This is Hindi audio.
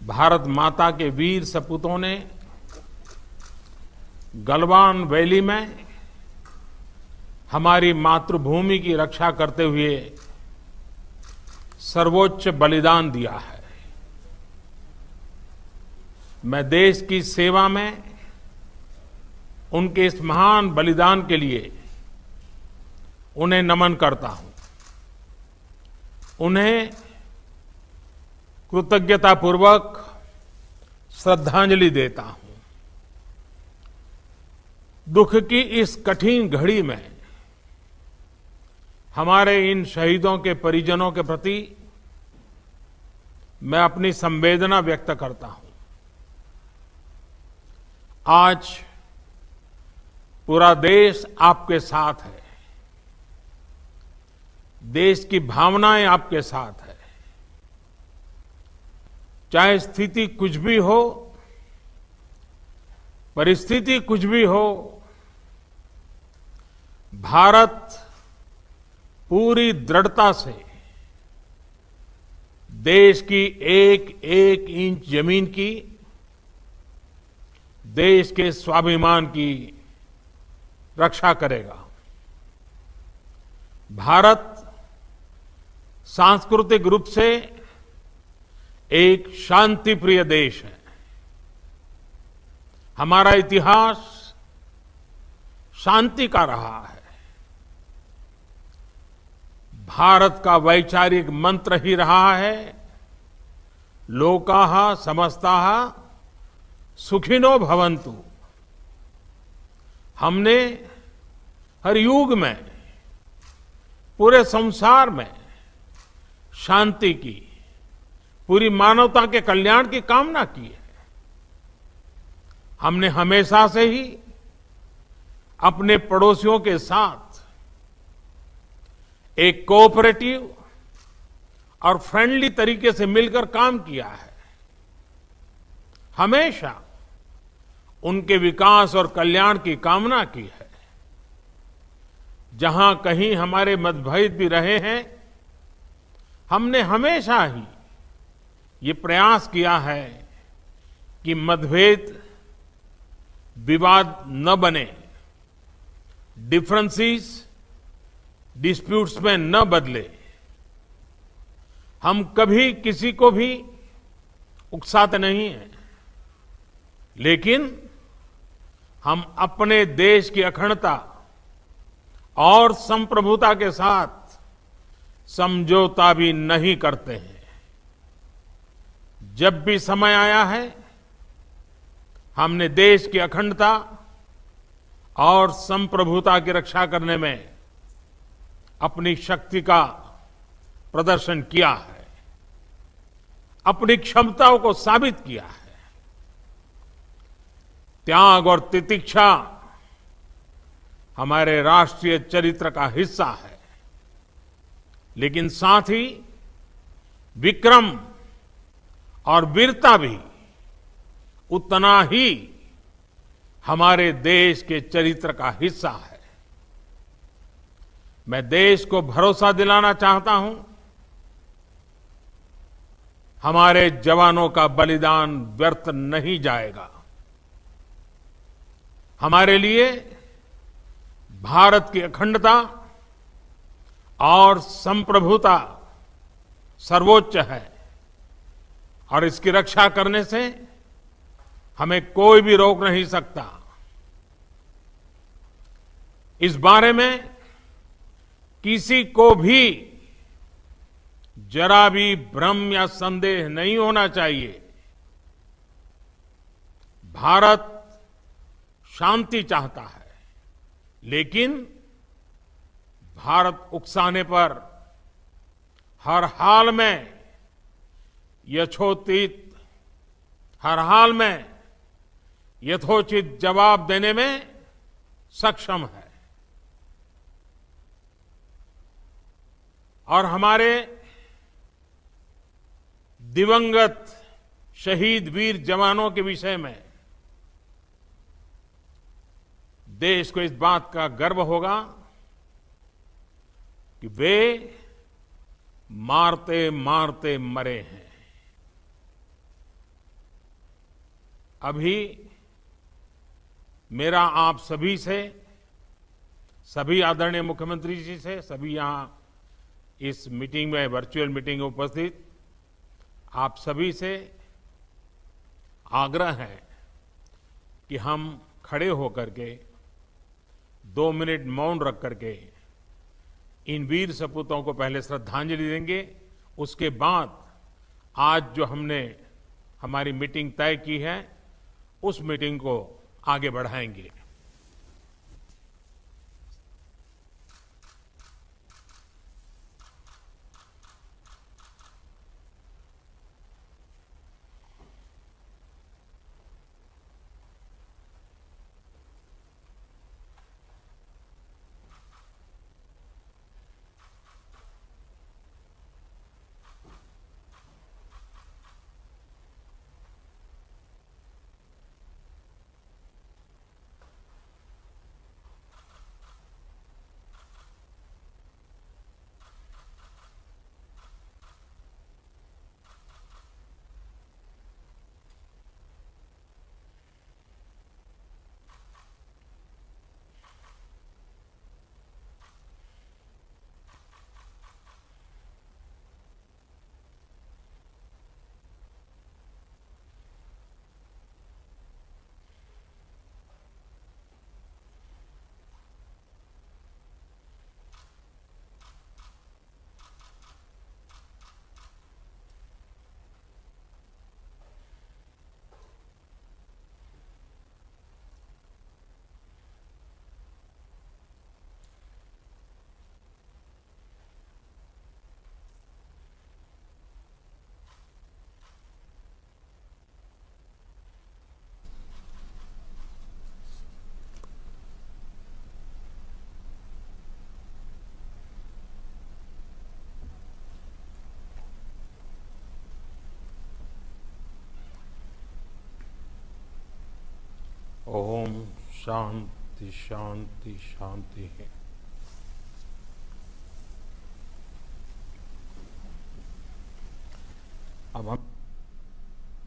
भारत माता के वीर सपूतों ने गलवान वैली में हमारी मातृभूमि की रक्षा करते हुए सर्वोच्च बलिदान दिया है। मैं देश की सेवा में उनके इस महान बलिदान के लिए उन्हें नमन करता हूं। उन्हें कृतज्ञतापूर्वक श्रद्धांजलि देता हूं। दुख की इस कठिन घड़ी में हमारे इन शहीदों के परिजनों के प्रति मैं अपनी संवेदना व्यक्त करता हूं। आज पूरा देश आपके साथ है। देश की भावनाएं आपके साथ है। चाहे स्थिति कुछ भी हो, परिस्थिति कुछ भी हो, भारत पूरी दृढ़ता से देश की एक एक इंच जमीन की, देश के स्वाभिमान की रक्षा करेगा। भारत सांस्कृतिक रूप से एक शांति प्रिय देश है। हमारा इतिहास शांति का रहा है। भारत का वैचारिक मंत्र ही रहा है, लोकाः समस्ताः सुखिनो भवन्तु। हमने हर युग में, पूरे संसार में शांति की, पूरी मानवता के कल्याण की कामना की है। हमने हमेशा से ही अपने पड़ोसियों के साथ एक कोऑपरेटिव और फ्रेंडली तरीके से मिलकर काम किया है। हमेशा उनके विकास और कल्याण की कामना की है। जहां कहीं हमारे मतभेद भी रहे हैं, हमने हमेशा ही ये प्रयास किया है कि मतभेद विवाद न बने, डिफरेंसेस डिस्प्यूट्स में न बदले। हम कभी किसी को भी उकसाते नहीं हैं, लेकिन हम अपने देश की अखंडता और संप्रभुता के साथ समझौता भी नहीं करते हैं। जब भी समय आया है, हमने देश की अखंडता और संप्रभुता की रक्षा करने में अपनी शक्ति का प्रदर्शन किया है, अपनी क्षमताओं को साबित किया है। त्याग और तितिक्षा हमारे राष्ट्रीय चरित्र का हिस्सा है, लेकिन साथ ही विक्रम और वीरता भी उतना ही हमारे देश के चरित्र का हिस्सा है। मैं देश को भरोसा दिलाना चाहता हूं, हमारे जवानों का बलिदान व्यर्थ नहीं जाएगा। हमारे लिए भारत की अखंडता और संप्रभुता सर्वोच्च है, और इसकी रक्षा करने से हमें कोई भी रोक नहीं सकता। इस बारे में किसी को भी जरा भी भ्रम या संदेह नहीं होना चाहिए। भारत शांति चाहता है, लेकिन भारत उकसाने पर हर हाल में हर हाल में यथोचित जवाब देने में सक्षम है। और हमारे दिवंगत शहीद वीर जवानों के विषय में देश को इस बात का गर्व होगा कि वे मारते मारते मरे हैं। अभी मेरा आप सभी से, सभी आदरणीय मुख्यमंत्री जी से, सभी यहाँ इस मीटिंग में, वर्चुअल मीटिंग में उपस्थित आप सभी से आग्रह है कि हम खड़े होकर के 2 मिनट मौन रख करके इन वीर सपूतों को पहले श्रद्धांजलि देंगे। उसके बाद आज जो हमने हमारी मीटिंग तय की है, उस मीटिंग को आगे बढ़ाएंगे। ओम शांति शांति शांति है। अब हम